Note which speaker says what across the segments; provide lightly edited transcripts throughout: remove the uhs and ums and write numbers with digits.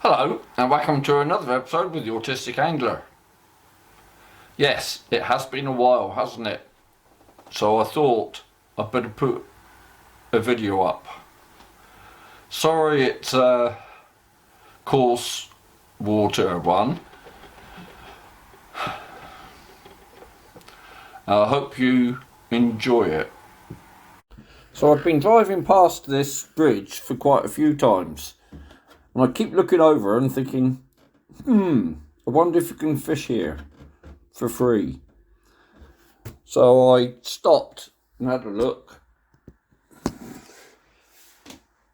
Speaker 1: Hello and welcome to another episode with the Autistic Angler. Yes, it has been a while, hasn't it? So I thought I'd better put a video up. Sorry it's a coarse water one. I hope you enjoy it. So I've been driving past this bridge for quite a few times. And I keep looking over and thinking, I wonder if you can fish here for free. So I stopped and had a look.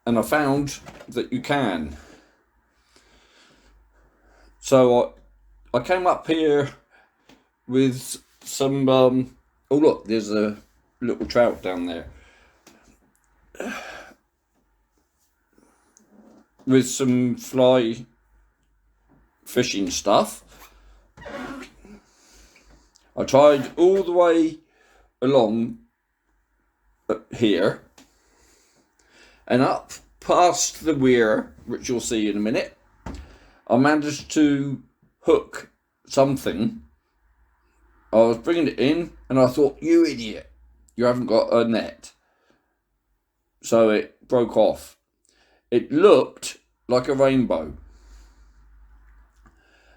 Speaker 1: And I found that you can. So I came up here with some, oh look, there's a little trout down there. With some fly fishing stuff. I tried all the way along here and up past the weir, which you'll see in a minute. I managed to hook something. I was bringing it in and I thought, you idiot, you haven't got a net. So it broke off. It looked like a rainbow.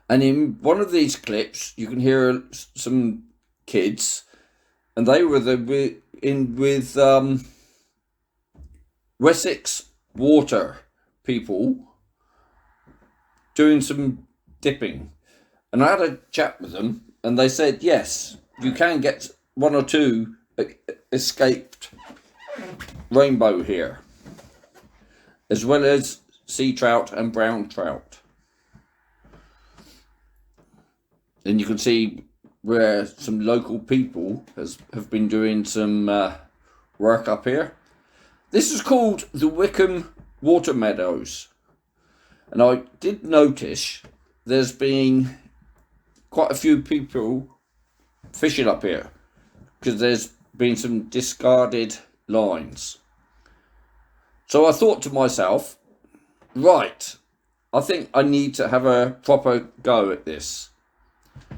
Speaker 1: And in one of these clips, you can hear some kids, and they were with Wessex water people doing some dipping. And I had a chat with them, and they said, yes, you can get one or two escaped rainbow here, as well as sea trout and brown trout. And you can see where some local people have been doing some work up here. This is called the Wickham Water Meadows. And I did notice there's been quite a few people fishing up here because there's been some discarded lines. So I thought to myself, right, I think I need to have a proper go at this.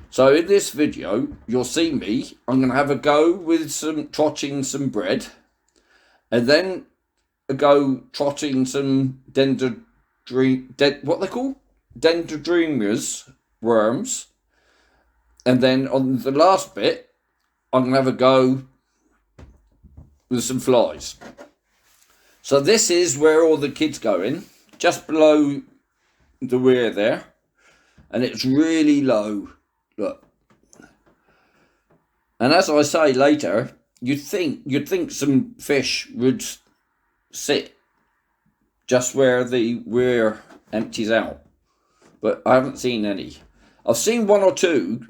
Speaker 1: So in this video, you'll see me. I'm going to have a go with some trotting some bread, and then a go trotting some dendrodremias worms, and then on the last bit, I'm going to have a go with some flies. So this is where all the kids go in, just below the weir there, and it's really low. Look, and as I say later, you'd think some fish would sit just where the weir empties out, but I haven't seen any. I've seen one or two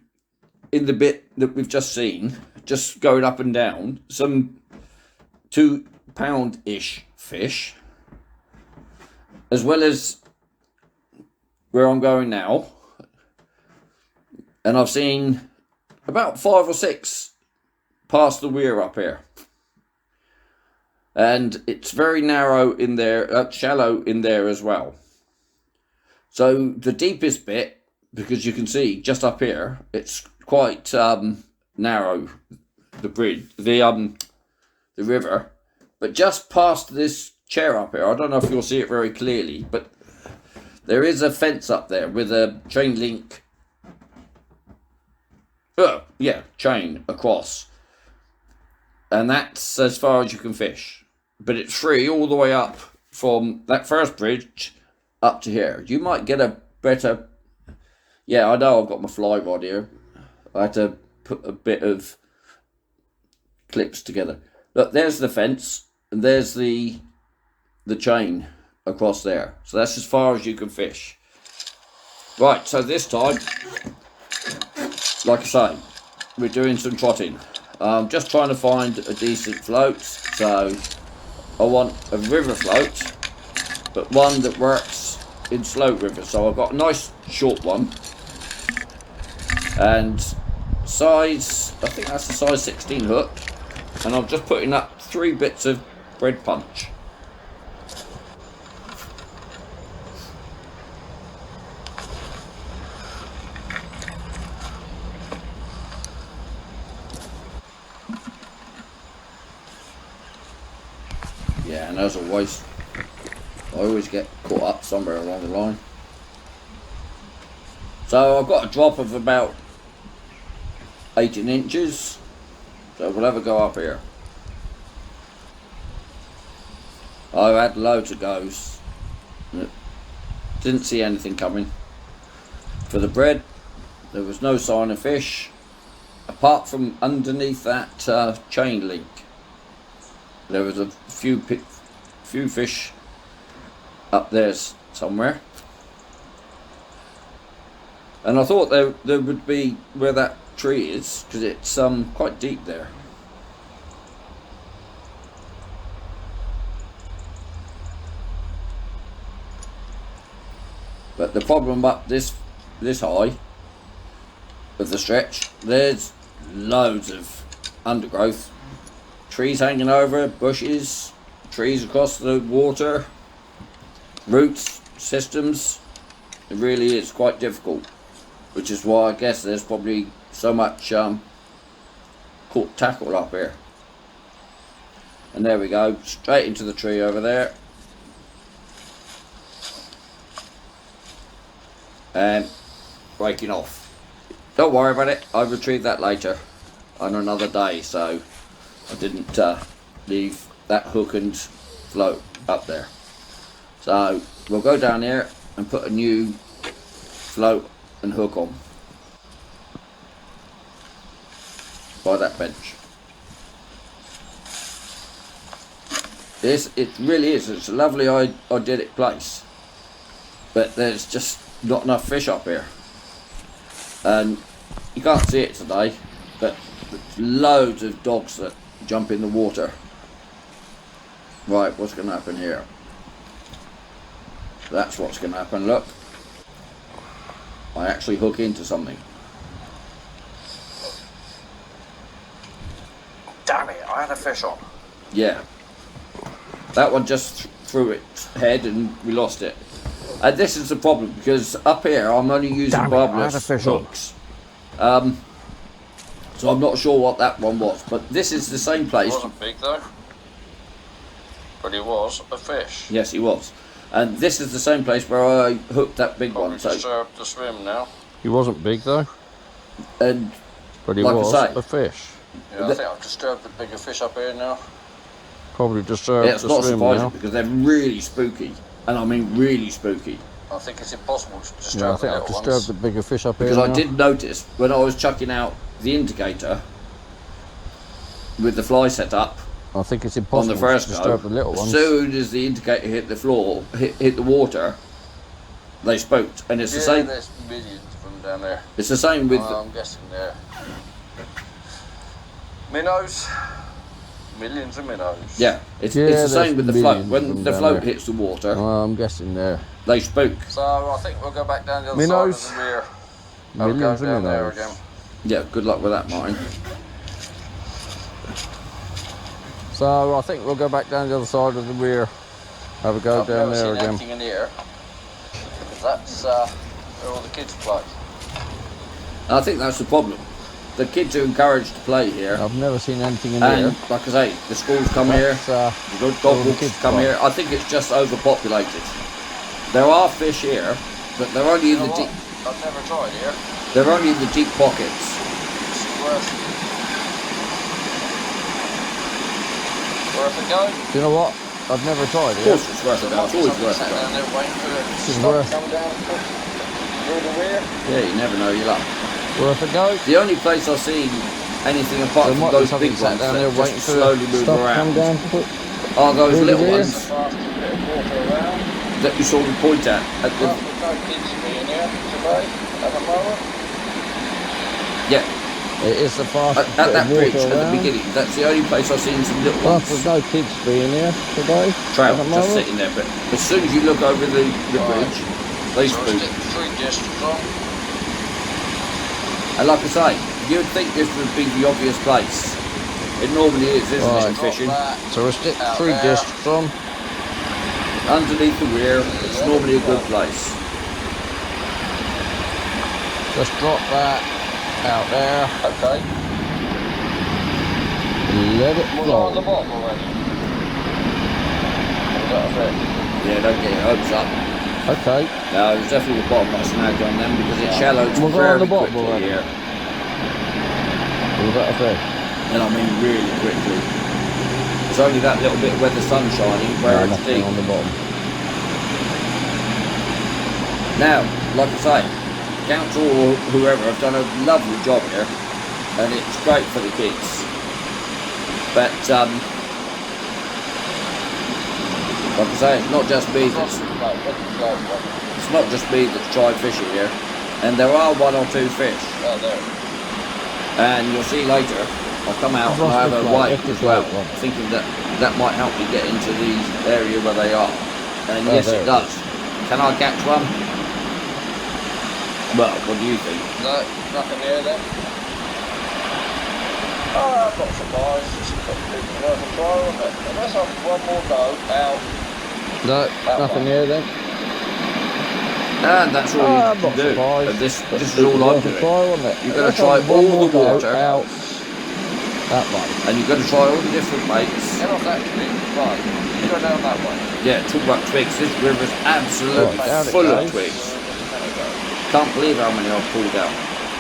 Speaker 1: in the bit that we've just seen, just going up and down, some 2 pound-ish fish, as well as where I'm going now. And I've seen about 5 or 6 past the weir up here. And it's very narrow in there, shallow in there as well. So the deepest bit, because you can see just up here, it's quite narrow, the bridge, the river. But just past this chair up here, I don't know if you'll see it very clearly, but there is a fence up there with a chain link. Chain across. And that's as far as you can fish. But it's free all the way up from that first bridge up to here. You might get a better... Yeah, I know I've got my fly rod here. I had to put a bit of clips together. Look, there's the fence, and there's the chain across there. So that's as far as you can fish. Right, so this time, like I say, we're doing some trotting. Just trying to find a decent float. So I want a river float, but one that works in slow river. So I've got a nice short one. And size, I think that's the size 16 hook. And I'm just putting up 3 bits of bread punch. as always. I always get caught up somewhere along the line. So I've got a drop of about 18 inches. So we'll have a go up here. I've had loads of goes. Didn't see anything coming. For the bread, there was no sign of fish, apart from underneath that chain link. There was a few fish up there somewhere. And I thought there would be where that tree is, because it's quite deep there. But the problem up this high of the stretch, there's loads of undergrowth, trees hanging over, bushes, trees across the water, roots, systems. It really is quite difficult, which is why I guess there's probably so much caught tackle up here. And there we go, straight into the tree over there. And breaking off. Don't worry about it, I'll retrieve that later on another day, so I didn't leave that hook and float up there. So we'll go down here and put a new float and hook on by that bench. It really is, it's a lovely idyllic place, but there's just not enough fish up here, and you can't see it today, but there's loads of dogs that jump in the water. Right, what's going to happen here? That's what's going to happen. Look, I actually hook into something.
Speaker 2: Damn it, I had a fish on.
Speaker 1: Yeah, that one just threw its head and we lost it. And this is the problem, because up here I'm only using barbless hooks. So I'm not sure what that one was, but this is the same place.
Speaker 2: It wasn't big though, but it was a fish.
Speaker 1: Yes, he was. And this is the same place where I hooked that big
Speaker 2: Probably
Speaker 1: one. So
Speaker 2: disturbed to swim now.
Speaker 3: He wasn't big though,
Speaker 1: and
Speaker 3: but he
Speaker 1: like
Speaker 3: was
Speaker 1: I say,
Speaker 3: a fish.
Speaker 2: Yeah, I think I've disturbed the bigger fish up here now.
Speaker 3: Probably disturbed
Speaker 1: yeah, it's
Speaker 3: to
Speaker 1: not
Speaker 3: swim
Speaker 1: surprising
Speaker 3: now.
Speaker 1: because they're really spooky, and I mean really spooky.
Speaker 2: I think it's impossible to disturb
Speaker 3: Yeah, I
Speaker 2: the
Speaker 3: think I've
Speaker 2: little
Speaker 3: disturbed
Speaker 2: ones.
Speaker 3: the bigger fish up here
Speaker 1: Because I
Speaker 3: now.
Speaker 1: did notice when I was chucking out the indicator with the fly set up
Speaker 3: I think it's
Speaker 1: on
Speaker 3: impossible
Speaker 1: the first
Speaker 3: to
Speaker 1: go,
Speaker 3: disturb the little
Speaker 1: as
Speaker 3: ones.
Speaker 1: soon as the indicator hit the floor, hit the water, they spooked. And it's the same.
Speaker 2: There's millions of them down there.
Speaker 1: It's the same with.
Speaker 2: I'm guessing there. Minnows. Millions of minnows.
Speaker 1: Yeah, it's the
Speaker 3: there's
Speaker 1: same with the float.
Speaker 3: millions of
Speaker 1: When
Speaker 3: them
Speaker 1: the
Speaker 3: down
Speaker 1: float
Speaker 3: there.
Speaker 1: hits the water,
Speaker 3: I'm guessing there.
Speaker 1: they spook.
Speaker 2: So I think we'll go back down the other
Speaker 3: Minnows.
Speaker 2: side of the weir. I'll go
Speaker 3: Millions of
Speaker 2: down there
Speaker 3: minnows.
Speaker 2: again.
Speaker 1: Yeah, good luck with that, Martin.
Speaker 3: So I think we'll go back down the other side of the weir. Have a go
Speaker 2: I've
Speaker 3: down
Speaker 2: never
Speaker 3: there
Speaker 2: seen
Speaker 3: again.
Speaker 2: anything in here. That's where all the kids play.
Speaker 1: And I think that's the problem. The kids are encouraged to play here,
Speaker 3: I've never seen anything in
Speaker 1: and
Speaker 3: here.
Speaker 1: like I say, the schools come here,
Speaker 3: That's,
Speaker 1: the
Speaker 3: all
Speaker 1: dog
Speaker 3: the
Speaker 1: walks
Speaker 3: kids
Speaker 1: come
Speaker 3: play.
Speaker 1: here. I think it's just overpopulated. There are fish here, but they're only in
Speaker 2: You
Speaker 1: the
Speaker 2: know
Speaker 1: deep.
Speaker 2: what? I've never tried here.
Speaker 1: They're only in the deep pockets.
Speaker 2: It's worth a go.
Speaker 3: Do you know what? I've never tried
Speaker 1: Of
Speaker 3: it.
Speaker 1: course, it's worth a go. It's always worth a
Speaker 2: Sat
Speaker 1: go.
Speaker 2: down there waiting for it to
Speaker 3: This is
Speaker 2: stop,
Speaker 3: worth-
Speaker 2: come down, through the weir.
Speaker 1: Yeah, you never know your luck.
Speaker 3: Worth a go.
Speaker 1: The only place I've seen anything apart
Speaker 3: There
Speaker 1: from
Speaker 3: might be
Speaker 1: those
Speaker 3: something
Speaker 1: big
Speaker 3: sat
Speaker 1: ones
Speaker 3: down
Speaker 1: that
Speaker 3: there
Speaker 1: just
Speaker 3: waiting for
Speaker 1: slowly move
Speaker 3: stuff to come
Speaker 1: around
Speaker 3: down.
Speaker 1: are those
Speaker 3: through the
Speaker 1: little
Speaker 3: weir.
Speaker 1: ones
Speaker 2: Fast bit of water around.
Speaker 1: that you sort of point at
Speaker 2: Well,
Speaker 1: the.
Speaker 2: there's no kids being here today at the moment.
Speaker 1: Yeah,
Speaker 3: It is the fastest
Speaker 1: at
Speaker 3: bit
Speaker 1: that
Speaker 3: of
Speaker 1: bridge
Speaker 3: water
Speaker 1: at the
Speaker 3: around.
Speaker 1: beginning. That's the only place I've seen some little
Speaker 3: Plus,
Speaker 1: ones.
Speaker 3: there's no kids being here today.
Speaker 1: Trout
Speaker 3: at the
Speaker 1: just
Speaker 3: moment.
Speaker 1: sitting there, but as soon as you look over the bridge, they
Speaker 2: So we'll
Speaker 1: spook.
Speaker 2: stick 3 discs on.
Speaker 1: And like I say, you'd think this would be the obvious place. It normally is, isn't it, in
Speaker 3: Right.
Speaker 1: fishing?
Speaker 2: Got that.
Speaker 3: So we'll stick
Speaker 2: Out
Speaker 3: 3
Speaker 2: there.
Speaker 3: discs on.
Speaker 1: Underneath the weir, it's normally a good place.
Speaker 3: Just drop that out there.
Speaker 2: Okay.
Speaker 3: Let it
Speaker 2: Was I on the
Speaker 3: flow.
Speaker 2: bottom already? got a bit.
Speaker 1: Yeah, don't get your hopes up.
Speaker 3: Okay.
Speaker 1: No, it's definitely the bottom I snagged on them because it shallows
Speaker 3: We'll go on
Speaker 1: very
Speaker 3: the bottom
Speaker 1: quickly
Speaker 3: already.
Speaker 1: here.
Speaker 3: We've got a fish.
Speaker 1: And I mean really quickly. It's only that little bit where the sun's shining where
Speaker 3: No,
Speaker 1: it's
Speaker 3: nothing
Speaker 1: deep.
Speaker 3: on the bottom.
Speaker 1: Now, like I say, council or whoever have done a lovely job here, and it's great for the kids. But like I say, it's not just me that's tried fishing here, and there are one or two fish.
Speaker 2: Oh, there.
Speaker 1: And you'll see later, I'll come out and I have a white as well, thinking that that might help me get into the area where they are. And yes, it does. Can I catch one? Well, what do you think?
Speaker 2: No, nothing here then. Oh, I'm not surprised. It's worth a try, wasn't it? Unless I have one more go out.
Speaker 3: No, nothing here then.
Speaker 1: And that's all
Speaker 3: I'm
Speaker 1: you
Speaker 3: not
Speaker 1: can do.
Speaker 3: surprised.
Speaker 1: And this is all I'm doing. You've got to try all the water
Speaker 3: out that way.
Speaker 1: and you've got to try all the different baits.
Speaker 2: Get off that tree. Right. You go down that way.
Speaker 1: Yeah, talk about twigs. This river's absolutely
Speaker 3: Right, down it
Speaker 1: full of
Speaker 3: goes.
Speaker 1: twigs. Can't believe how many I've pulled out.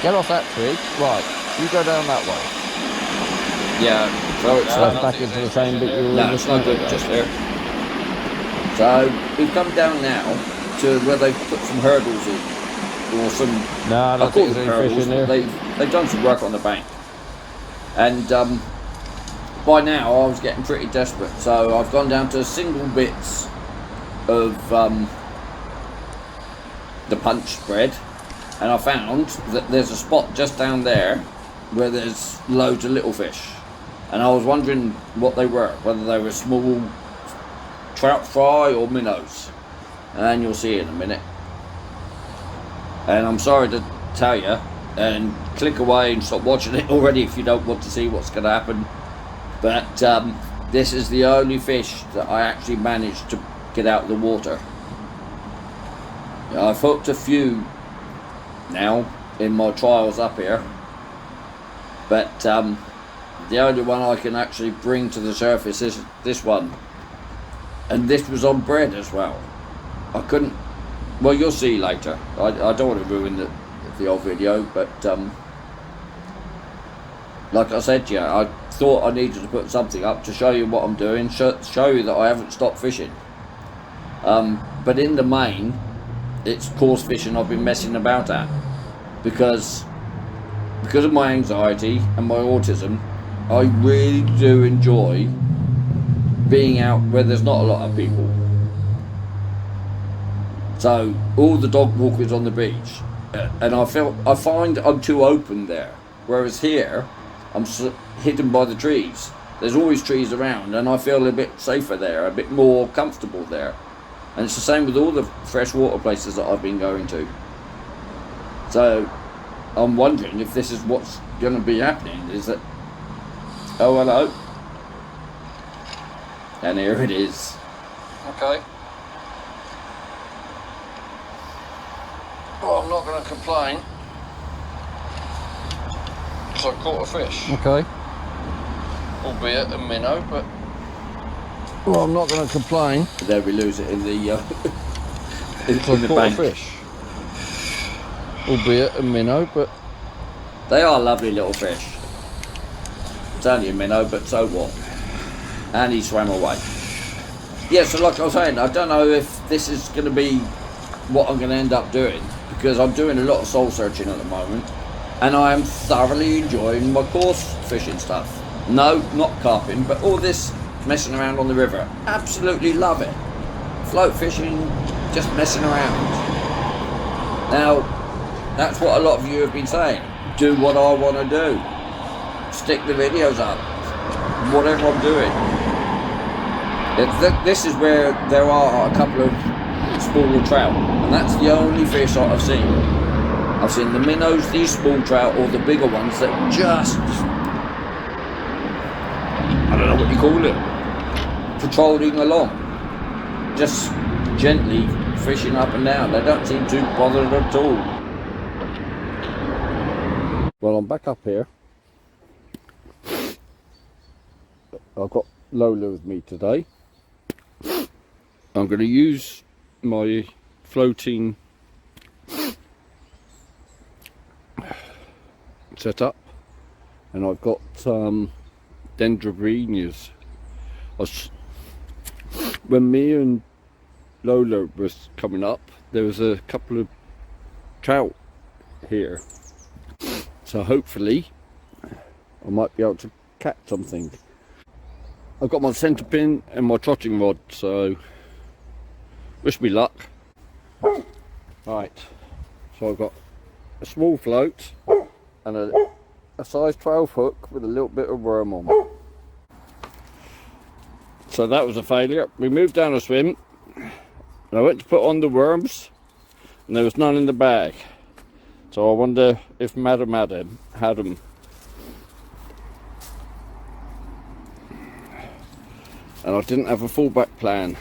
Speaker 3: Get off that twig. Right, you go down that way.
Speaker 1: Yeah, so it's
Speaker 3: So back into the same bit you were
Speaker 1: no, it's not good just there. So we've come down now to where they've put some hurdles in, or some.
Speaker 3: No, I
Speaker 1: I
Speaker 3: don't
Speaker 1: call
Speaker 3: think
Speaker 1: them
Speaker 3: there's any fish
Speaker 1: hurdles.
Speaker 3: in there.
Speaker 1: They've done some work on the bank, and by now I was getting pretty desperate. So I've gone down to single bits of the punch spread, and I found that there's a spot just down there where there's loads of little fish, and I was wondering what they were, whether they were small trout fry or minnows, and you'll see in a minute. And I'm sorry to tell you, and click away and stop watching it already if you don't want to see what's going to happen, but this is the only fish that I actually managed to get out of the water. I've hooked a few now in my trials up here, but the only one I can actually bring to the surface is this one, and this was on bread as well. I couldn't, well, you'll see later. I don't want to ruin the old video, but like I said to you, I thought I needed to put something up to show you what I'm doing, show you that I haven't stopped fishing, but in the main it's coarse fishing I've been messing about at, because of my anxiety and my autism. I really do enjoy being out where there's not a lot of people. So all the dog walkers on the beach, and I find I'm too open there, whereas here I'm hidden by the trees. There's always trees around, and I feel a bit safer there, a bit more comfortable there. And it's the same with all the freshwater places that I've been going to. So I'm wondering if this is what's going to be happening, is that, oh hello, and here it is.
Speaker 2: Okay. Well, I'm not going to complain. So I caught a fish,
Speaker 3: Okay.
Speaker 2: albeit a minnow, but
Speaker 3: Well, I'm not going to complain.
Speaker 1: There we lose it in the in
Speaker 3: So I
Speaker 1: the
Speaker 3: caught a
Speaker 1: bank.
Speaker 3: fish. Albeit a minnow, but
Speaker 1: They are lovely little fish. It's only a minnow, but so what? And he swam away. Yeah, so like I was saying, I don't know if this is going to be what I'm going to end up doing, because I'm doing a lot of soul searching at the moment, and I am thoroughly enjoying my coarse fishing stuff. No, not carping, but all this messing around on the river. Absolutely love it. Float fishing, just messing around. Now, that's what a lot of you have been saying. Do what I want to do. Stick the videos up. Whatever I'm doing. This is where there are a couple of smaller trout, and that's the only fish that I've seen. I've seen the minnows, these small trout, or the bigger ones that just, I don't know what you call it, patrolling along, just gently fishing up and down. They don't seem too bothered at all.
Speaker 3: well, I'm back up here. I've got Lola with me today.
Speaker 1: I'm going to use my floating setup, and I've got dendrobrinias. When me and Lola was coming up, there was a couple of trout here, so hopefully I might be able to catch something. I've got my centre pin and my trotting rod, so wish me luck. Right, so I've got a small float and a size 12 hook with a little bit of worm on. So that was a failure. We moved down a swim and I went to put on the worms and there was none in the bag. So I wonder if Madam Adam had them. And I didn't have a fallback plan.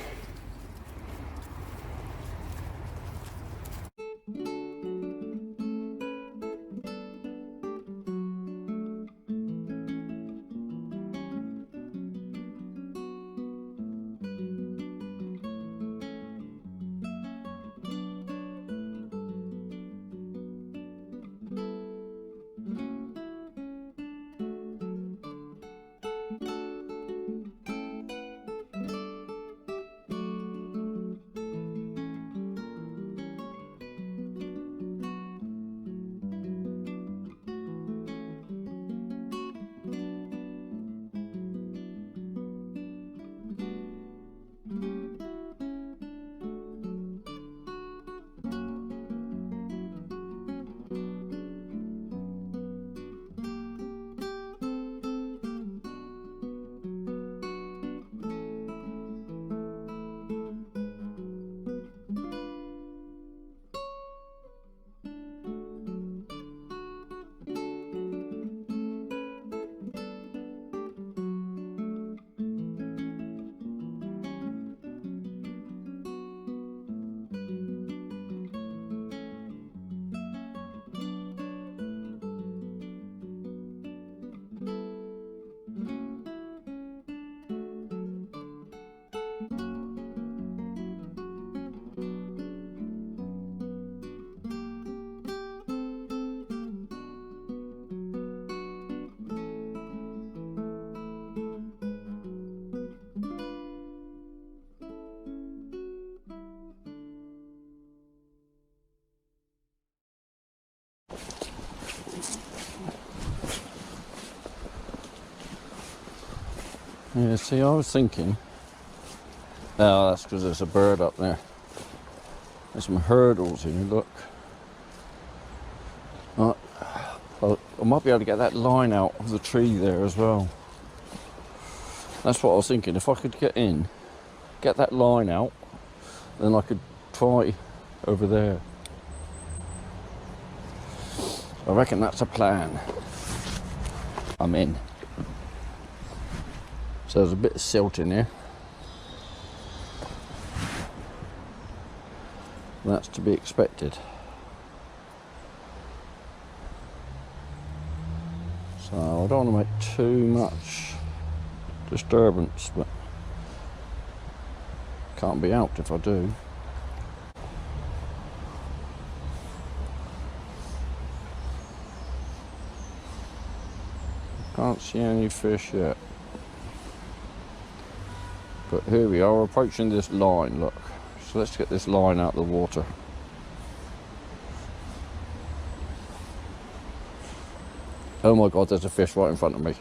Speaker 1: Yeah, see, I was thinking, oh, that's because there's a bird up there. There's some hurdles here, look. Right. I might be able to get that line out of the tree there as well. That's what I was thinking. If I could get in, get that line out, then I could try over there. I reckon that's a plan. I'm in. So there's a bit of silt in here. That's to be expected. So I don't want to make too much disturbance, but can't be out if I do. Can't see any fish yet. But here we are, approaching this line, look. So let's get this line out of the water. Oh my God, there's a fish right in front of me.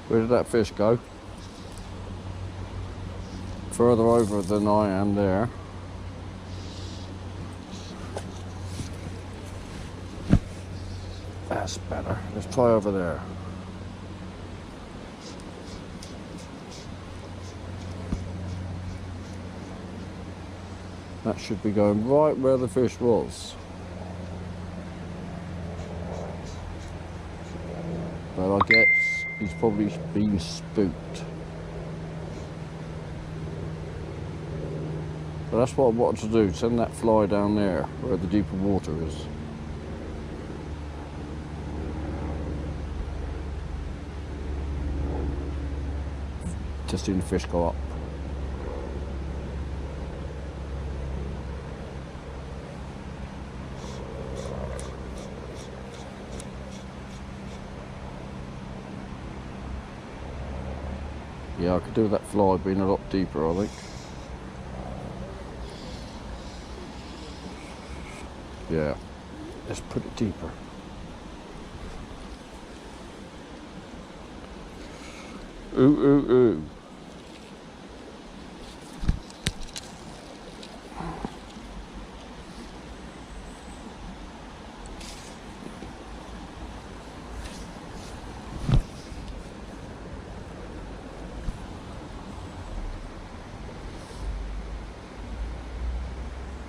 Speaker 1: Where did that fish go? Further over than I am there.
Speaker 3: That's better. Let's try over there. That should be going right where the fish was. But I guess he's probably been spooked. But that's what I wanted to do, send that fly down there where the deeper water is. Just seeing the fish go up. Yeah, I could do that fly being a lot deeper, I think. Yeah, let's put it deeper. Ooh, ooh, ooh.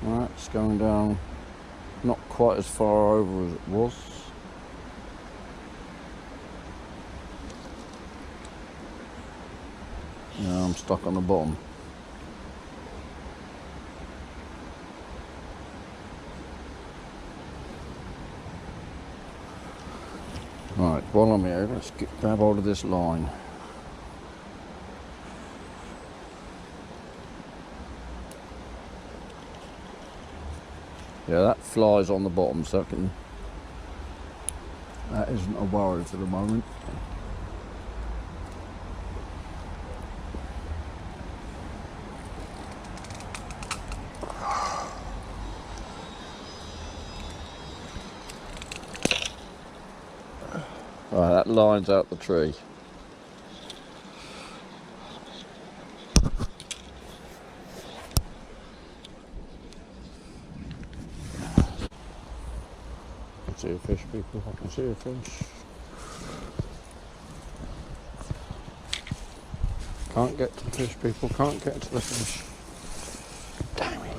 Speaker 3: Right, it's going down, not quite as far over as it was. Yeah, I'm stuck on the bottom. Right, while I'm here, let's grab hold of this line. Yeah, that flies on the bottom, so that isn't a worry for the moment. Right, that line's out the tree. I can see a fish, people. I can see a fish. Can't get to the fish, people. Can't get to the fish. Damn it.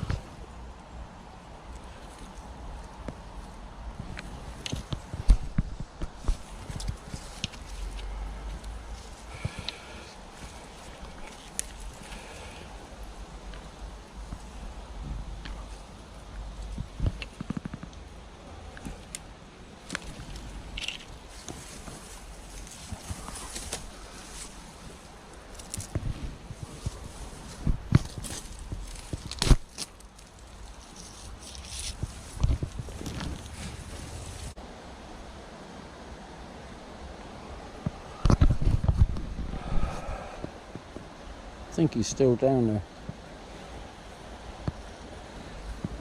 Speaker 3: I think he's still down there.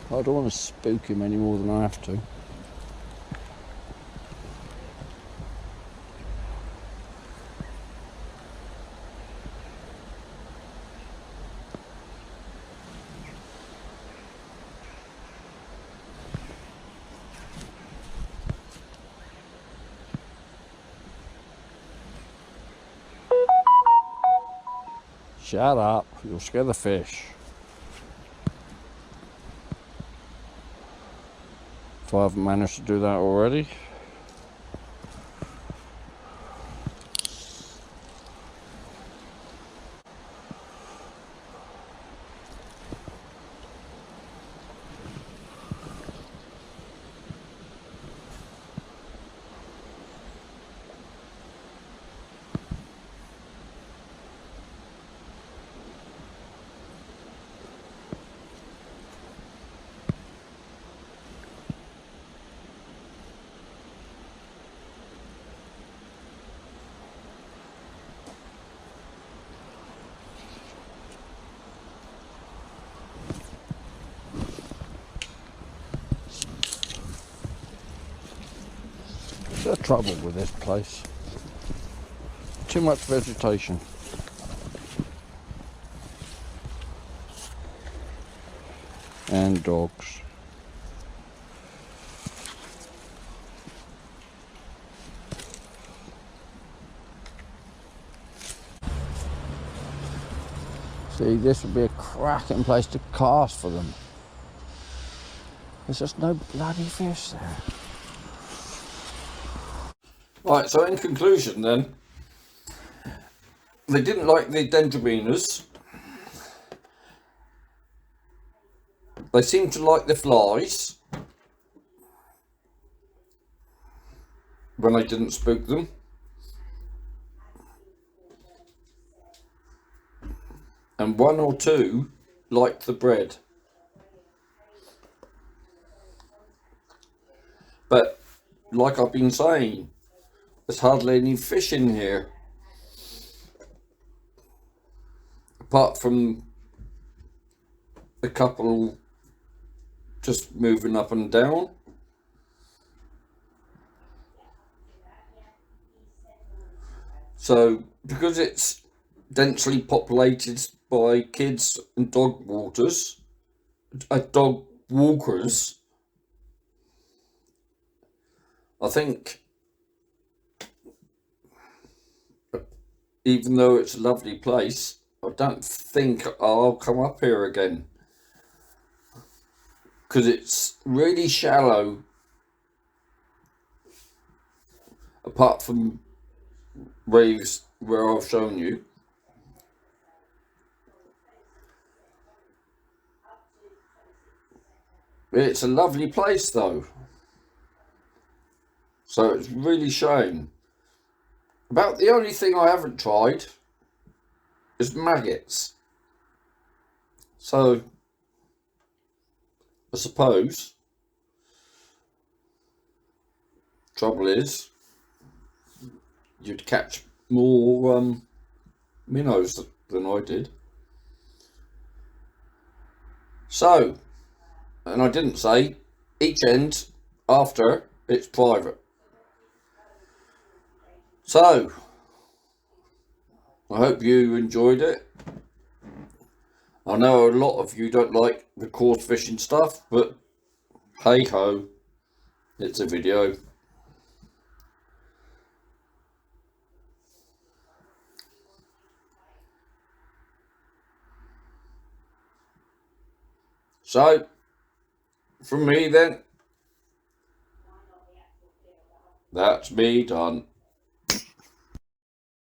Speaker 3: I don't want to spook him any more than I have to. Shut up, you'll scare the fish. If I haven't managed to do that already. There's trouble with this place. Too much vegetation. And dogs. See, this would be a cracking place to cast for them. There's just no bloody fish there.
Speaker 1: Right, so in conclusion then, they didn't like the dendrobinas. They seemed to like the flies when I didn't spook them. And one or two liked the bread. But like I've been saying, there's hardly any fish in here. Apart from a couple just moving up and down. So because it's densely populated by kids and dog walkers, I think even though it's a lovely place, I don't think I'll come up here again. Because it's really shallow, apart from waves where I've shown you. It's a lovely place though. So it's really shame. About the only thing I haven't tried is maggots. So I suppose trouble is you'd catch more minnows than I did. So, and I didn't say, each end after it's private. So, I hope you enjoyed it. I know a lot of you don't like the coarse fishing stuff, but hey ho, it's a video. So, from me then, that's me done.